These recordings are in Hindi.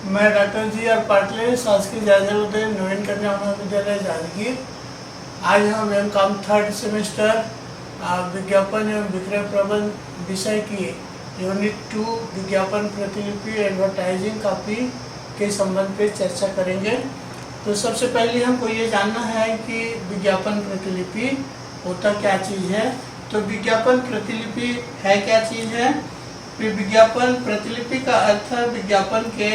मैं डॉक्टर जी आर पाटले, शासकीय जयाचल उदय नवीन कन्या महाविद्यालय जांजगीर। आज हम एम.कॉम थर्ड सेमेस्टर विज्ञापन एवं विक्रय प्रबंध विषय की यूनिट 2 विज्ञापन प्रतिलिपि एडवर्टाइजिंग कॉपी के संबंध पे चर्चा करेंगे। तो सबसे पहले हमको ये जानना है कि विज्ञापन प्रतिलिपि होता क्या चीज़ है। तो विज्ञापन प्रतिलिपि है क्या चीज़ है। विज्ञापन प्रतिलिपि का अर्थ विज्ञापन के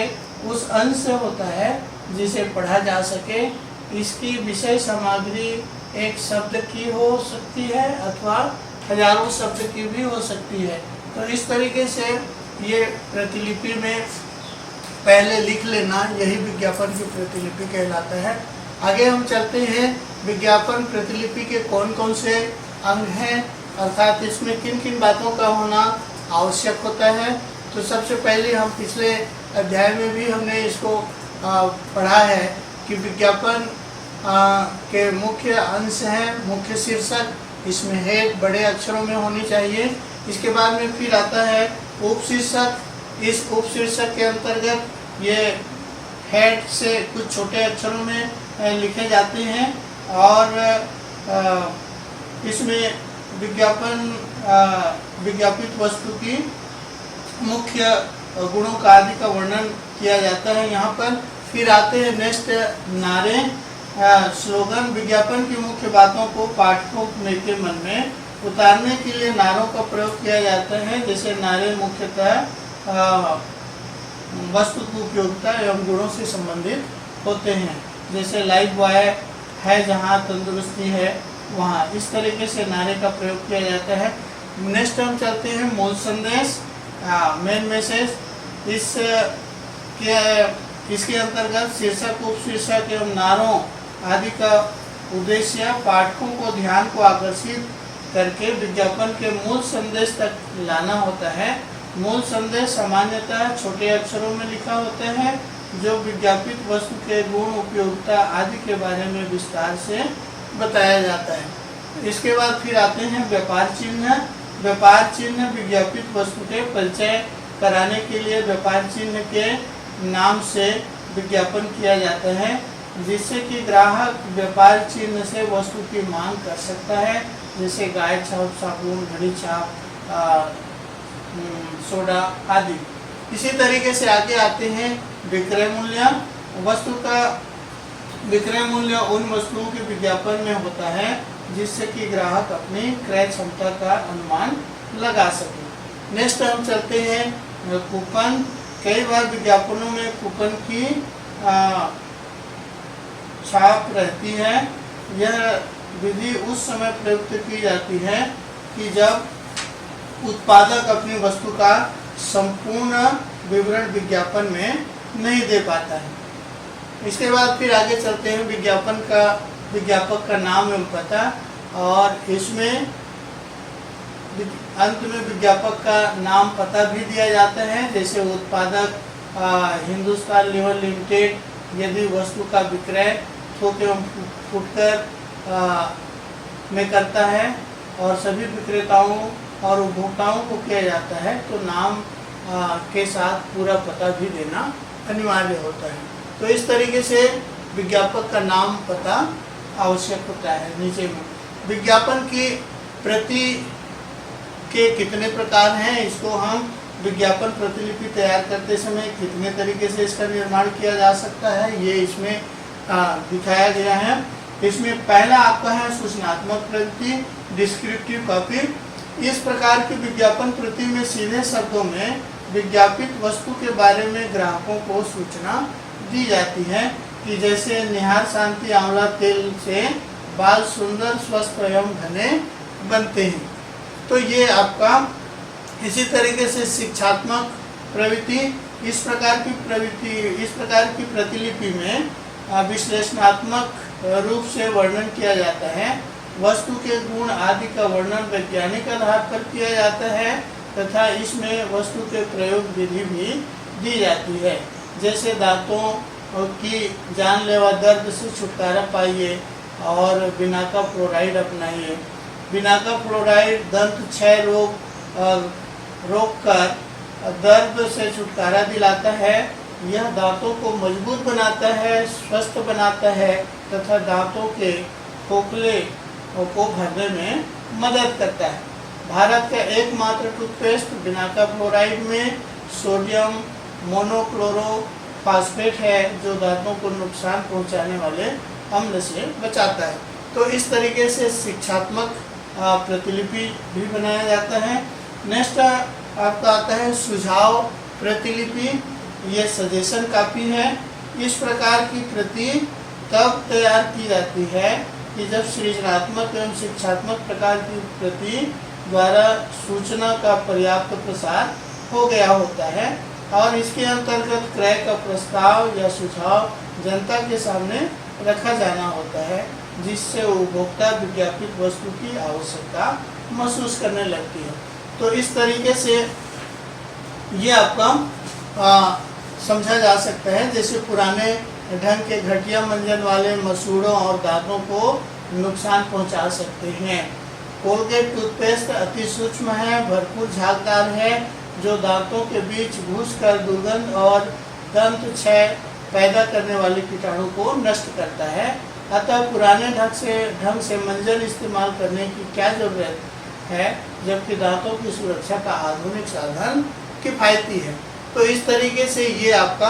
उस अंश से होता है जिसे पढ़ा जा सके। इसकी विषय सामग्री एक शब्द की हो सकती है अथवा हजारों शब्द की भी हो सकती है। तो इस तरीके से ये प्रतिलिपि में पहले लिख लेना, यही विज्ञापन की प्रतिलिपि कहलाता है। आगे हम चलते हैं, विज्ञापन प्रतिलिपि के कौन कौन से अंग हैं, अर्थात इसमें किन किन बातों का होना आवश्यक होता है। तो सबसे पहले हम पिछले अध्याय में भी हमने इसको पढ़ा है कि विज्ञापन के मुख्य अंश हैं, मुख्य शीर्षक, इसमें हेड बड़े अक्षरों में होनी चाहिए। इसके बाद में फिर आता है उपशीर्षक। इस उपशीर्षक के अंतर्गत ये हेड से कुछ छोटे अक्षरों में लिखे जाते हैं और इसमें विज्ञापित वस्तु की मुख्य गुणों का आदि का वर्णन किया जाता है यहाँ पर। फिर आते हैं नेक्स्ट नारे, स्लोगन। विज्ञापन की मुख्य बातों को पाठकों के मन में उतारने के लिए नारों का प्रयोग किया जाता है। जैसे नारे मुख्यतः वस्तु की उपयोगिता एवं गुणों से संबंधित होते हैं। जैसे लाइफ बॉय है जहाँ तंदुरुस्ती है वहाँ, इस तरीके से नारे का प्रयोग किया जाता है। नेक्स्ट हम चलते हैं मूल संदेश, मेन मैसेज। इसके अंतर्गत शीर्षक, उपशीर्षक एवं नारों आदि का उद्देश्य पाठकों को ध्यान को आकर्षित करके विज्ञापन के मूल संदेश तक लाना होता है। मूल संदेश सामान्यतः छोटे अक्षरों में लिखा होता है, जो विज्ञापित वस्तु के गुण, उपयोगिता आदि के बारे में विस्तार से बताया जाता है। इसके बाद फिर आते हैं व्यापार चिन्ह। व्यापार चिन्ह विज्ञापित वस्तु के परिचय कराने के लिए व्यापार चिन्ह के नाम से विज्ञापन किया जाता है, जिससे कि ग्राहक व्यापार चिन्ह से वस्तु की मांग कर सकता है। जैसे गाय छाप, साबुन, घड़ी छाप, सोडा आदि। इसी तरीके से आगे आते हैं विक्रय मूल्य। वस्तु का विक्रय मूल्य उन वस्तुओं के विज्ञापन में होता है जिससे कि ग्राहक अपनी क्रय क्षमता का अनुमान लगा सके। नेक्स्ट हम चलते हैं कूपन। कई बार विज्ञापनों में कूपन की छाप रहती है। यह विधि उस समय प्रयुक्त की जाती है कि जब उत्पादक अपनी वस्तु का संपूर्ण विवरण विज्ञापन में नहीं दे पाता है। इसके बाद फिर आगे चलते हैं विज्ञापक का नाम एवं पता, और इसमें अंत में विज्ञापक का नाम पता भी दिया जाता है। जैसे उत्पादक हिंदुस्तान लीवर लिमिटेड यदि वस्तु का विक्रय थोक एवं फुटकर में करता है और सभी विक्रेताओं और उपभोक्ताओं को किया जाता है, तो नाम के साथ पूरा पता भी देना अनिवार्य होता है। तो इस तरीके से विज्ञापक का नाम पता आवश्यक होता है। नीचे में विज्ञापन की प्रति के कितने प्रकार हैं, इसको हम विज्ञापन प्रतिलिपि तैयार करते समय कितने तरीके से इसका निर्माण किया जा सकता है, ये इसमें दिखाया गया है। इसमें पहला आपका है सूचनात्मक प्रति, डिस्क्रिप्टिव कॉपी। इस प्रकार की विज्ञापन प्रति में सीधे शब्दों में विज्ञापित वस्तु के बारे में ग्राहकों को सूचना दी जाती है कि जैसे निहार शांति आंवला तेल से बाल सुंदर, स्वस्थ एवं घने बनते हैं। तो ये आपका इसी तरीके से शिक्षात्मक प्रवृत्ति, इस प्रकार की प्रतिलिपि में विश्लेषणात्मक रूप से वर्णन किया जाता है। वस्तु के गुण आदि का वर्णन वैज्ञानिक आधार पर किया जाता है तथा इसमें वस्तु के प्रयोग विधि भी दी जाती है। जैसे दांतों की जानलेवा दर्द से छुटकारा पाइए और बिनाका फ्लोराइड अपनाइए। बिनाका फ्लोराइड दंत क्षय रोग कर दर्द से छुटकारा दिलाता है। यह दांतों को मजबूत बनाता है, स्वस्थ बनाता है तथा दांतों के खोखले को भरने में मदद करता है। भारत का एकमात्र टूथपेस्ट बिनाका फ्लोराइड में सोडियम मोनोक्लोरोफॉस्फेट है, जो दांतों को नुकसान पहुंचाने वाले अम्ल से बचाता है। तो इस तरीके से शिक्षात्मक प्रतिलिपि भी बनाया जाता है। नेक्स्ट आपका आता है सुझाव प्रतिलिपि। ये सजेशन कॉपी है। इस प्रकार की प्रति तब तैयार की जाती है कि जब सृजनात्मक एवं शिक्षात्मक प्रकार की प्रति द्वारा सूचना का पर्याप्त प्रसार हो गया होता है और इसके अंतर्गत क्रय का प्रस्ताव या सुझाव जनता के सामने रखा जाना होता है, जिससे उपभोक्ता विज्ञापित वस्तु की आवश्यकता महसूस करने लगती है। तो इस तरीके से ये आपका समझा जा सकता है। जैसे पुराने ढंग के घटिया मंजन वाले मसूड़ों और दांतों को नुकसान पहुंचा सकते हैं। कोलगेट टूथपेस्ट अति सूक्ष्म है, भरपूर झागदार है, जो दांतों के बीच घुसकर दुर्गंध और दंत क्षय पैदा करने वाले कीटाणु को नष्ट करता है। अतः पुराने ढंग से मंजन इस्तेमाल करने की क्या जरूरत है, जबकि दांतों की सुरक्षा का आधुनिक साधन किफायती है। तो इस तरीके से ये आपका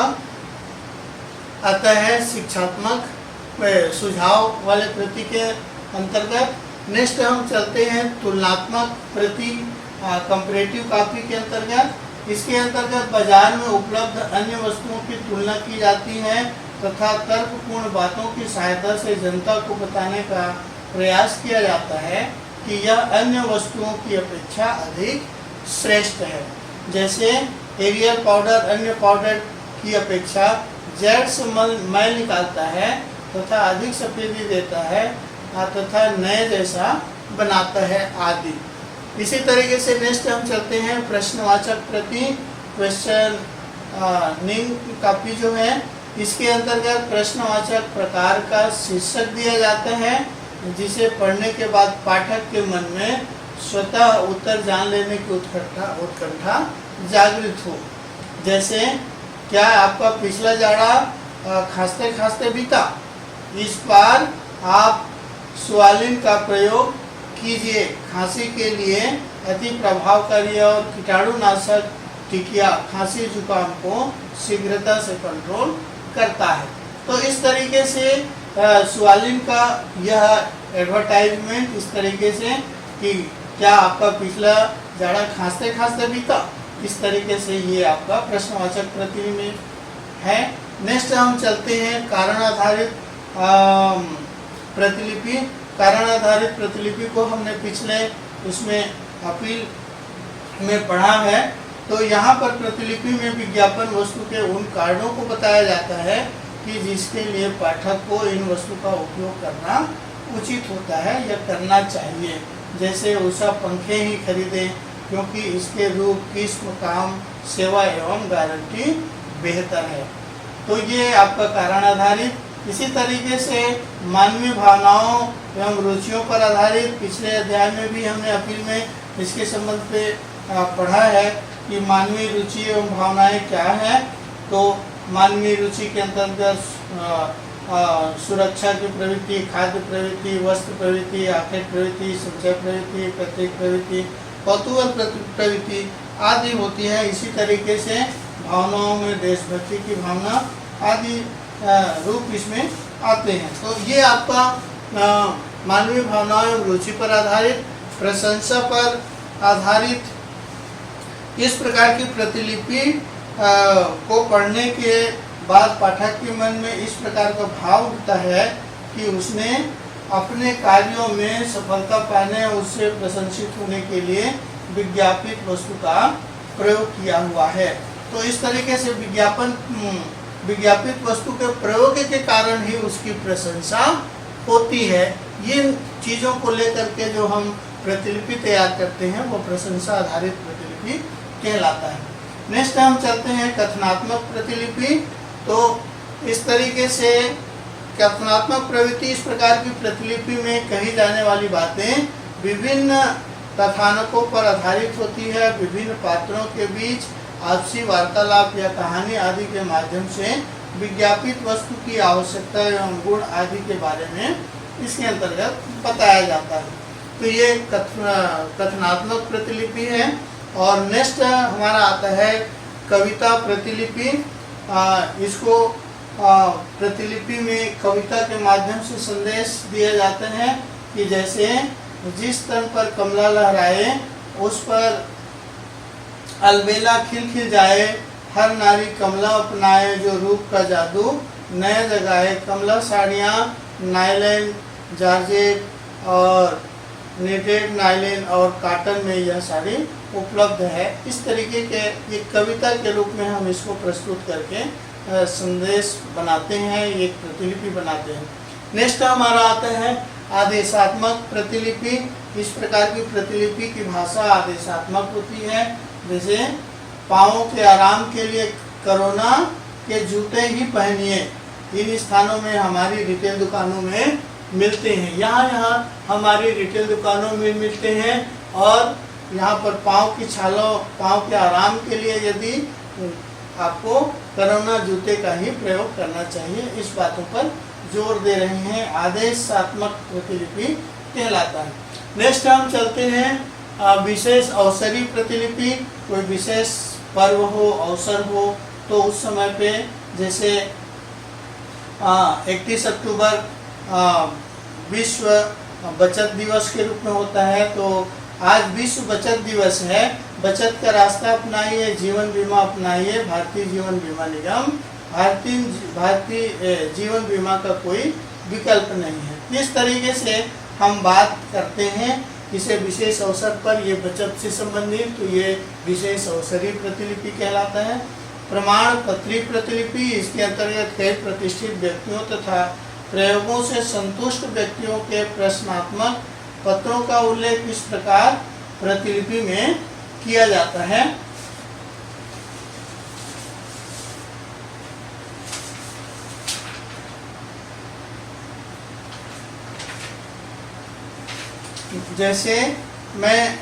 आता है शिक्षात्मक सुझाव वाले प्रति के अंतर्गत। नेक्स्ट हम चलते हैं तुलनात्मक प्रति कंपैरेटिव कॉपी के अंतर्गत। इसके अंतर्गत बाजार में उपलब्ध अन्य वस्तुओं की तुलना की जाती है तथा तर्कपूर्ण बातों की सहायता से जनता को बताने का प्रयास किया जाता है कि यह अन्य वस्तुओं की अपेक्षा अधिक श्रेष्ठ है। जैसे एरियल पाउडर अन्य पाउडर की अपेक्षा जड़ से मैल निकालता है तथा अधिक सफेदी देता है तथा नए जैसा बनाता है आदि। इसी तरीके से नेक्स्ट हम चलते हैं प्रश्नवाचक प्रति क्वेश्चनिंग कॉपी जो है। इसके अंतर्गत प्रश्नवाचक प्रकार का शीर्षक दिया जाता है, जिसे पढ़ने के बाद पाठक के मन में स्वतः उत्तर जान लेने की उत्कंठा जागृत हो। जैसे क्या आपका पिछला जाड़ा खांसते खांसते बीता? इस बार आप सुआलिन का प्रयोग कीजिए। खांसी के लिए अति प्रभावकारी और कीटाणुनाशक टिकिया खांसी जुकाम को शीघ्रता से कंट्रोल करता है। तो इस तरीके से सुआलिन का यह एडवर्टाइजमेंट इस तरीके से कि क्या आपका पिछला जाड़ा खांसते खांसते बीता, इस तरीके से ये आपका प्रश्नवाचक प्रति में है। नेक्स्ट हम चलते हैं कारण आधारित प्रतिलिपि। कारण आधारित प्रतिलिपि को हमने पिछले उसमें अपील में पढ़ा है। तो यहाँ पर प्रतिलिपि में विज्ञापन वस्तु के उन कारणों को बताया जाता है कि जिसके लिए पाठक को इन वस्तु का उपयोग करना उचित होता है या करना चाहिए। जैसे उषा पंखे ही खरीदें क्योंकि इसके रूप, किस्म, काम, सेवा एवं गारंटी बेहतर है। तो ये आपका कारण आधारित। इसी तरीके से मानवीय भावनाओं एवं रुचियों पर आधारित पिछले अध्याय में भी हमने अपील में इसके संबंध पे पढ़ा है कि मानवीय रुचि एवं भावनाएं क्या है। तो मानवीय रुचि के अंतर्गत सुरक्षा की प्रवृत्ति, खाद्य प्रवृत्ति, वस्त्र प्रवृत्ति, आखेट प्रवृत्ति, संचय प्रवृत्ति, प्रत्येक प्रवृत्ति, कौतूहल प्रवृत्ति आदि होती है। इसी तरीके से भावनाओं में देशभक्ति की भावना आदि रूप इसमें आते हैं। तो ये आपका मानवीय भावनाओं और रुचि पर आधारित, प्रशंसा पर आधारित इस प्रकार की प्रतिलिपि को पढ़ने के बाद पाठक के मन में इस प्रकार का भाव उठता है कि उसने अपने कार्यों में सफलता पाने, उससे प्रशंसित होने के लिए विज्ञापित वस्तु का प्रयोग किया हुआ है। तो इस तरीके से विज्ञापित वस्तु के प्रयोग के कारण ही उसकी प्रशंसा होती है। ये चीज़ों को लेकर के जो हम प्रतिलिपि तैयार करते हैं वो प्रशंसा आधारित प्रतिलिपि कहलाता है। नेक्स्ट हम चलते हैं कथनात्मक प्रतिलिपि। तो इस तरीके से कथनात्मक प्रवृत्ति इस प्रकार की प्रतिलिपि में कही जाने वाली बातें विभिन्न कथानकों पर आधारित होती है, विभिन्न पात्रों के बीच आपसी वार्तालाप या कहानी आदि के माध्यम से विज्ञापित वस्तु की आवश्यकता एवं गुण आदि के बारे में इसके अंतर्गत बताया जाता है। तो ये कथनात्मक प्रतिलिपि है। और नेक्स्ट हमारा आता है कविता प्रतिलिपि। इसको प्रतिलिपि में कविता के माध्यम से संदेश दिए जाते हैं कि जैसे जिस तन पर कमला लहराए उस पर अलबेला खिल खिल जाए, हर नारी कमला अपनाए जो रूप का जादू नया जगाए, कमला साड़ियाँ नायलन जॉर्जेट और नेटेड नायलन और कॉटन में यह साड़ी उपलब्ध है। इस तरीके के ये कविता के रूप में हम इसको प्रस्तुत करके संदेश बनाते हैं, ये प्रतिलिपि बनाते हैं। नेक्स्ट हमारा आता है आदेशात्मक प्रतिलिपि। इस प्रकार की प्रतिलिपि की भाषा आदेशात्मक होती है। जैसे पाँव के आराम के लिए कोरोना के जूते ही पहनिए, इन स्थानों में हमारी रिटेल दुकानों में मिलते हैं। यहाँ हमारी रिटेल दुकानों में मिलते हैं। और यहाँ पर पाँव की छालों, पाँव के आराम के लिए यदि आपको कोरोना जूते का ही प्रयोग करना चाहिए, इस बातों पर जोर दे रहे हैं। आदेशात्मक प्रतिलिपि कहलाता है। नेक्स्ट हम चलते हैं विशेष अवसरी प्रतिलिपि। कोई विशेष पर्व हो, अवसर हो, तो उस समय पे जैसे 31 अक्टूबर विश्व बचत दिवस के रूप में होता है, तो आज विश्व बचत दिवस है। बचत का रास्ता अपनाइए, जीवन बीमा अपनाइए, भारतीय जीवन बीमा निगम, भारतीय जीवन बीमा का कोई विकल्प नहीं है। इस तरीके से हम बात करते हैं इसे विशेष अवसर पर, ये बचत से संबंधित, तो ये विशेष अवसरी प्रतिलिपि कहलाता है। प्रमाण पत्री प्रतिलिपि, इसके अंतर्गत कई प्रतिष्ठित व्यक्तियों तथा प्रयोगों से संतुष्ट व्यक्तियों के प्रश्नात्मक पत्रों का उल्लेख इस प्रकार प्रतिलिपि में किया जाता है। जैसे मैं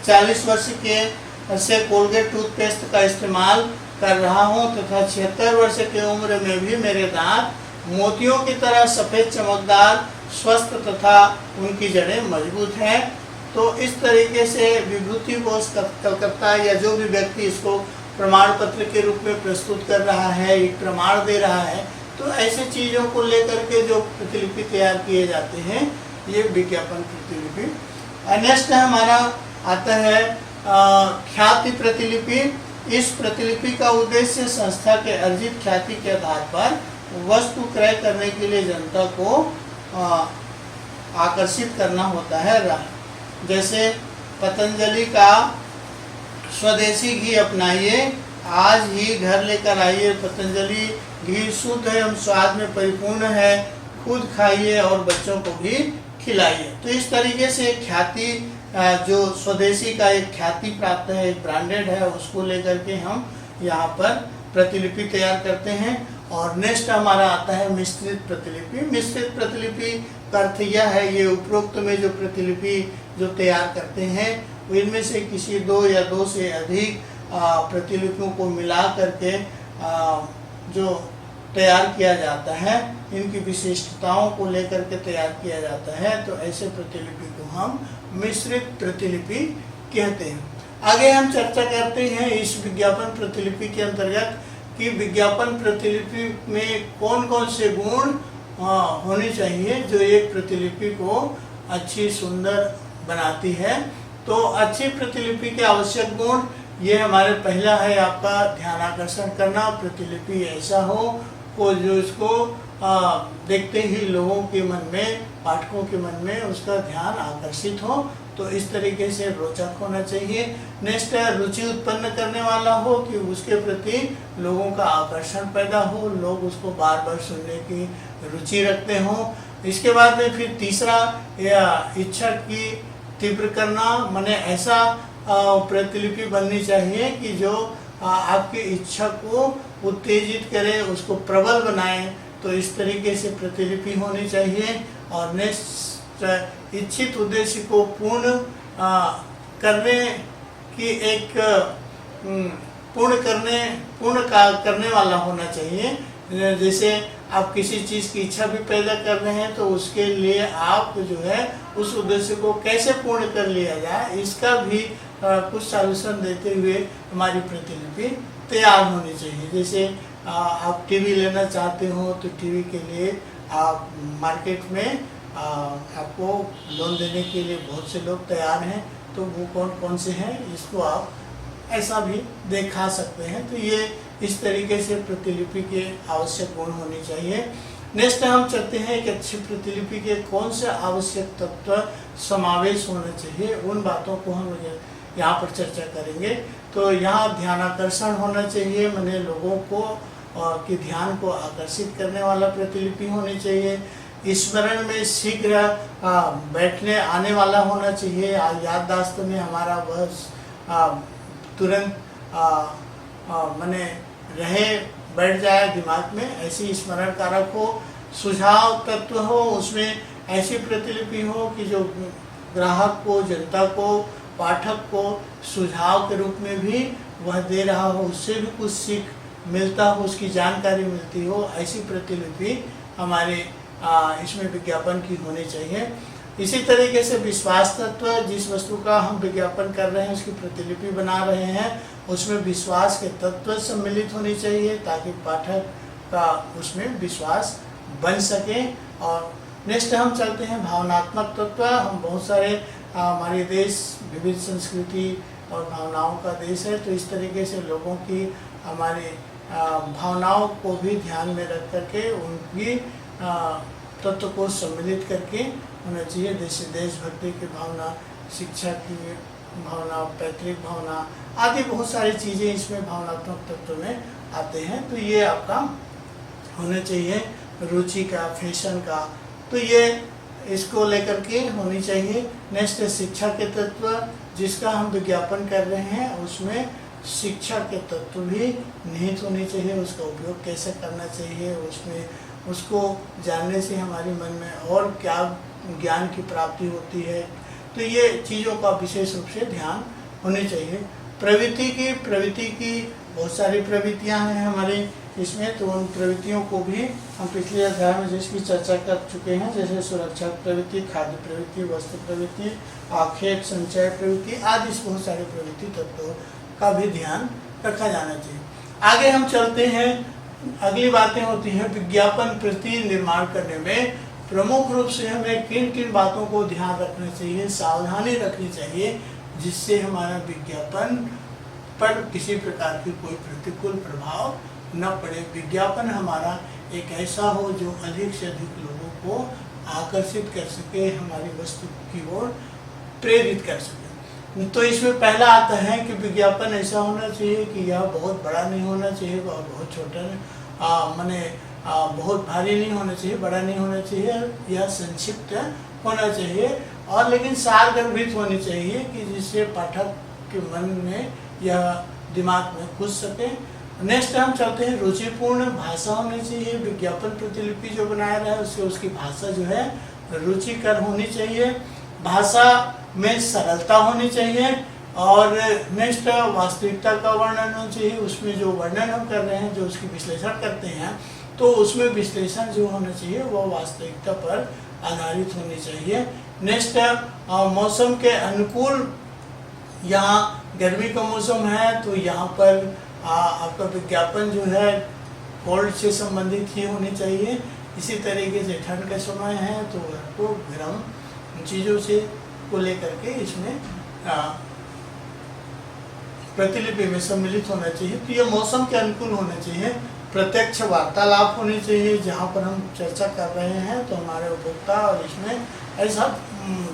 40 वर्ष के से कोलगेट टूथपेस्ट का इस्तेमाल कर रहा हूं तथा 76 वर्ष की उम्र में भी मेरे दांत मोतियों की तरह सफ़ेद चमकदार, स्वस्थ तथा उनकी जड़ें मजबूत हैं। तो इस तरीके से विभूति बोस कलकत्ता या जो भी व्यक्ति इसको प्रमाण पत्र के रूप में प्रस्तुत कर रहा है, एक प्रमाण दे रहा है, तो ऐसे चीज़ों को लेकर के जो प्रतिलिपि तैयार किए जाते हैं, ये विज्ञापन प्रतिलिपि। नेक्स्ट हमारा आता है ख्याति प्रतिलिपि। इस प्रतिलिपि का उद्देश्य संस्था के अर्जित ख्याति के आधार पर वस्तु क्रय करने के लिए जनता को आकर्षित करना होता है। जैसे पतंजलि का स्वदेशी घी अपनाइए, आज ही घर लेकर आइए, पतंजलि घी शुद्ध एवं स्वाद में परिपूर्ण है, खुद खाइए और बच्चों को भी खिलाइए। तो इस तरीके से ख्याति, जो स्वदेशी का एक ख्याति प्राप्त है, एक ब्रांडेड है, उसको लेकर के हम यहाँ पर प्रतिलिपि तैयार करते हैं। और नेक्स्ट हमारा आता है मिश्रित प्रतिलिपि। मिश्रित प्रतिलिपि का अर्थ यह है, ये उपरोक्त में जो प्रतिलिपि जो तैयार करते हैं, इनमें से किसी दो या दो से अधिक प्रतिलिपियों को मिला करके जो तैयार किया जाता है, इनकी विशिष्टताओं को लेकर के तैयार किया जाता है। तो ऐसे प्रतिलिपि को हम मिश्रित प्रतिलिपि कहते हैं। आगे हम चर्चा करते हैं इस विज्ञापन प्रतिलिपि के अंतर्गत कि विज्ञापन प्रतिलिपि में कौन कौन से गुण होने चाहिए जो एक प्रतिलिपि को अच्छी सुंदर बनाती है। तो अच्छी प्रतिलिपि के आवश्यक गुण ये हमारे पहला है आपका ध्यान आकर्षण करना। प्रतिलिपि ऐसा हो को जो इसको देखते ही लोगों के मन में, पाठकों के मन में उसका ध्यान आकर्षित हो, तो इस तरीके से रोचक होना चाहिए। नेक्स्ट है रुचि उत्पन्न करने वाला हो, कि उसके प्रति लोगों का आकर्षण पैदा हो, लोग उसको बार बार सुनने की रुचि रखते हों। इसके बाद में फिर तीसरा इच्छा की तीव्र करना, माने ऐसा प्रतिलिपि बननी चाहिए कि जो आपकी इच्छा को उत्तेजित करे, उसको प्रबल बनाए। तो इस तरीके से प्रतिलिपि होनी चाहिए। और नेक्स्ट इच्छित उद्देश्य को पूर्ण करने की एक करने वाला होना चाहिए। जैसे आप किसी चीज़ की इच्छा भी पैदा कर रहे हैं तो उसके लिए आप जो है उस उद्देश्य को कैसे पूर्ण कर लिया जाए, इसका भी कुछ सॉल्यूशन देते हुए हमारी प्रतिलिपि तैयार होनी चाहिए। जैसे आप टीवी लेना चाहते हो तो टीवी के लिए आप मार्केट में आपको लोन देने के लिए बहुत से लोग तैयार हैं, तो वो कौन कौन से हैं इसको आप ऐसा भी दिखा सकते हैं। तो ये इस तरीके से प्रतिलिपि के आवश्यक गुण होनी चाहिए। नेक्स्ट हम चलते हैं कि अच्छी प्रतिलिपि के कौन से आवश्यक तत्व समावेश होना चाहिए, उन बातों को हम यहाँ पर चर्चा करेंगे। तो यहाँ ध्यानाकर्षण होना चाहिए, माने लोगों को कि ध्यान को आकर्षित करने वाला प्रतिलिपि होनी चाहिए। स्मरण में शीघ्र बैठने आने वाला होना चाहिए, याददाश्त में हमारा वह तुरंत माने रहे बैठ जाए दिमाग में, ऐसी स्मरण कारक हो। सुझाव तत्व हो, उसमें ऐसी प्रतिलिपि हो कि जो ग्राहक को, जनता को, पाठक को सुझाव के रूप में भी वह दे रहा हो, उससे भी कुछ सीख मिलता हो, उसकी जानकारी मिलती हो, ऐसी प्रतिलिपि हमारे इसमें विज्ञापन की होनी चाहिए। इसी तरीके से विश्वास तत्व, जिस वस्तु का हम विज्ञापन कर रहे हैं उसकी प्रतिलिपि बना रहे हैं, उसमें विश्वास के तत्व सम्मिलित होने चाहिए ताकि पाठक का उसमें विश्वास बन सके। और नेक्स्ट हम चलते हैं भावनात्मक तत्व। हम बहुत सारे हमारे देश विविध संस्कृति और भावनाओं का देश है, तो इस तरीके से लोगों की हमारे भावनाओं को भी ध्यान में रख करके उनकी तत्व को सम्मिलित करके होना चाहिए। जैसे देशभक्ति की भावना, शिक्षा की भावना, पैतृक भावना आदि बहुत सारी चीज़ें इसमें भावनात्मक तत्व में आते हैं। तो ये आपका होना चाहिए। रुचि का, फैशन का, तो ये इसको लेकर के होनी चाहिए। नेक्स्ट है शिक्षा के तत्व, जिसका हम विज्ञापन कर रहे हैं उसमें शिक्षा के तत्व भी निहित होने चाहिए। उसका उपयोग कैसे करना चाहिए, उसमें उसको जानने से हमारे मन में और क्या ज्ञान की प्राप्ति होती है, तो ये चीज़ों का विशेष रूप से ध्यान होनी चाहिए। प्रवृत्ति की बहुत सारी प्रवृत्तियां हैं हमारे इसमें, तो उन प्रवृत्तियों को भी हम पिछले अध्याय में जिसकी चर्चा कर चुके हैं, जैसे सुरक्षा प्रवृत्ति, खाद्य प्रवृत्ति, वस्त्र प्रवृत्ति, आक्षेप संचय प्रवृत्ति आदि बहुत सारे प्रवृत्ति तत्वों का भी ध्यान रखा जाना चाहिए। आगे हम चलते हैं, अगली बातें होती हैं विज्ञापन प्रति निर्माण करने में प्रमुख रूप से हमें किन किन बातों को ध्यान रखना चाहिए, सावधानी रखनी चाहिए, जिससे हमारा विज्ञापन पर किसी प्रकार की कोई प्रतिकूल प्रभाव न पड़े। विज्ञापन हमारा एक ऐसा हो जो अधिक से अधिक लोगों को आकर्षित कर सके, हमारी वस्तु की ओर प्रेरित कर सके। तो इसमें पहला आता है कि विज्ञापन ऐसा होना चाहिए कि यह बहुत बड़ा नहीं होना चाहिए और बहुत छोटा माने बहुत भारी नहीं होना चाहिए, बड़ा नहीं होना चाहिए, यह संक्षिप्त होना चाहिए और लेकिन सारगर्भित होनी चाहिए कि जिससे पाठक के मन में या दिमाग में घुस सके। नेक्स्ट हम चलते हैं रुचिपूर्ण भाषा होनी चाहिए। विज्ञापन प्रतिलिपि जो बनाया रहा है उससे उसकी भाषा जो है रुचिकर होनी चाहिए, भाषा में सरलता होनी चाहिए और नेक्स्ट वास्तविकता का वर्णन होना चाहिए। उसमें जो वर्णन हम कर रहे हैं, जो उसकी विश्लेषण करते हैं, तो उसमें विश्लेषण जो होना चाहिए वो वास्तविकता पर आधारित होनी चाहिए। नेक्स्ट मौसम के अनुकूल, यहाँ गर्मी का मौसम है तो यहाँ पर आपका विज्ञापन जो है कोल्ड से संबंधित ही होनी चाहिए। इसी तरीके से ठंड का समय है तो आपको गर्म चीज़ों से को लेकर के इसमें प्रतिलिपि में सम्मिलित होना चाहिए। तो ये मौसम के अनुकूल होना चाहिए। प्रत्यक्ष वार्तालाप होनी चाहिए, जहाँ पर हम चर्चा कर रहे हैं तो हमारे उपभोक्ता और इसमें ऐसा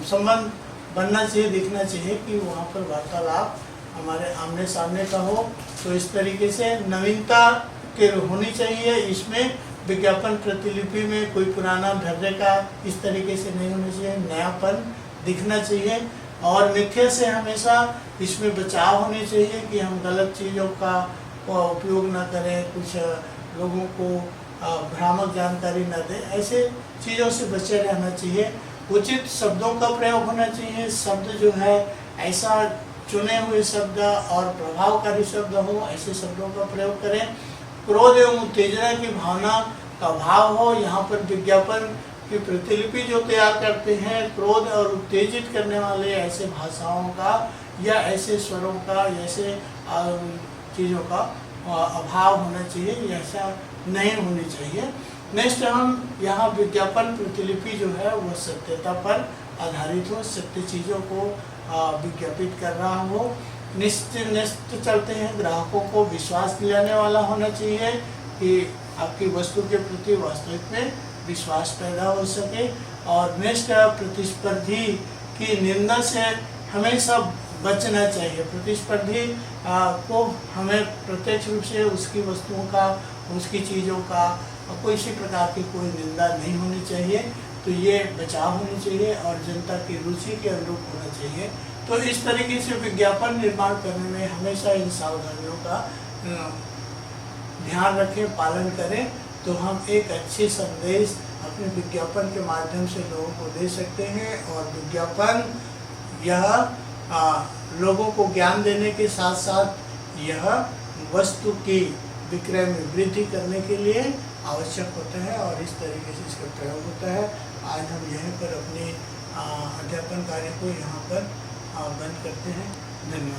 संबंध बनना चाहिए, दिखना चाहिए कि वहाँ पर वार्तालाप हमारे आमने सामने का हो। तो इस तरीके से नवीनता के होनी चाहिए। इसमें विज्ञापन प्रतिलिपि में कोई पुराना ढर्रे का इस तरीके से नहीं होना चाहिए, नयापन दिखना चाहिए। और मिथ्या से हमेशा इसमें बचाव होने चाहिए कि हम गलत चीज़ों का उपयोग न करें, कुछ लोगों को भ्रामक जानकारी न दें, ऐसे चीज़ों से बचे रहना चाहिए। उचित शब्दों का प्रयोग होना चाहिए। शब्द जो है ऐसा चुने हुए शब्द और प्रभावकारी शब्द हो, ऐसे शब्दों का प्रयोग करें। क्रोध एवं उत्तेजना की भावना का भाव हो। यहाँ पर विज्ञापन की प्रतिलिपि जो तैयार करते हैं, क्रोध और उत्तेजित करने वाले ऐसे भाषाओं का या ऐसे स्वरों का, ऐसे चीज़ों का अभाव होना चाहिए, ऐसा नहीं होनी चाहिए। नेक्स्ट हम यहाँ विज्ञापन प्रतिलिपि जो है वो सत्यता पर आधारित हो, सत्य चीज़ों को विज्ञापित कर रहा हो। निश्चित चलते हैं, ग्राहकों को विश्वास दिलाने वाला होना चाहिए कि आपकी वस्तु के प्रति वास्तविक में विश्वास पैदा हो सके। और नेक्स्ट प्रतिस्पर्धी की निंदा से हमेशा बचना चाहिए। प्रतिस्पर्धी को हमें प्रत्यक्ष रूप से उसकी वस्तुओं का, उसकी चीज़ों का कोई इसी प्रकार की कोई निंदा नहीं होनी चाहिए। तो ये बचाव होनी चाहिए और जनता की रुचि के अनुरूप होना चाहिए। तो इस तरीके से विज्ञापन निर्माण करने में हमेशा इन सावधानियों का ध्यान रखें, पालन करें, तो हम एक अच्छे संदेश अपने विज्ञापन के माध्यम से लोगों को दे सकते हैं। और विज्ञापन यह लोगों को ज्ञान देने के साथ साथ यह वस्तु की विक्रय में वृद्धि करने के लिए आवश्यक होता है और इस तरीके से इसका प्रयोग होता है। आज हम यहीं पर अपने अध्यापन कार्य को यहाँ पर बंद करते हैं। धन्यवाद।